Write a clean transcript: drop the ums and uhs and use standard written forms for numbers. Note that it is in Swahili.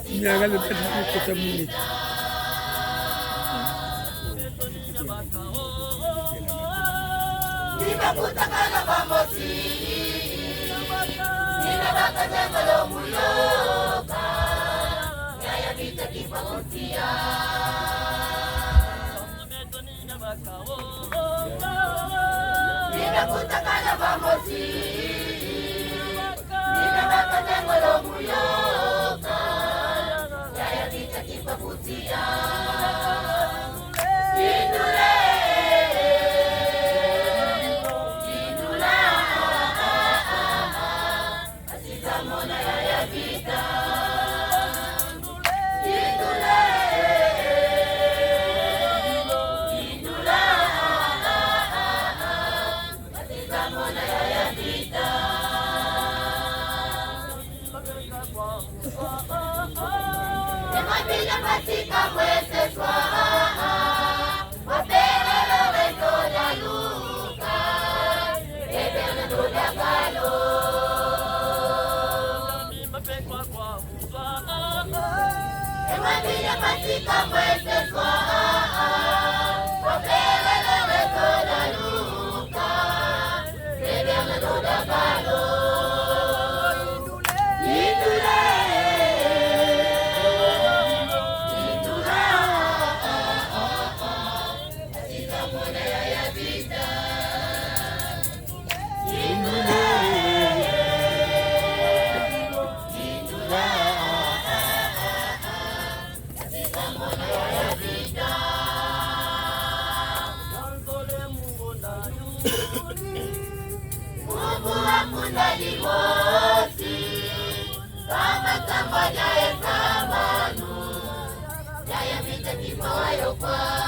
Niangalie katika mimi Ninakutakana pamosi Ninataka jengo lo muyoka Yaya vita kipakutia Ninakutakana pamosi Ninataka jengo lo muyoka Yaya vita kipakutia Indule katika mwese swaha wapelelo wendola luka ebele dola galo emabile katika mwese swaha wapelelo wendola luka ebele dola galo Mungu hakuna limosi kama kamba jaye kamanu jaya vita kipawayo kwa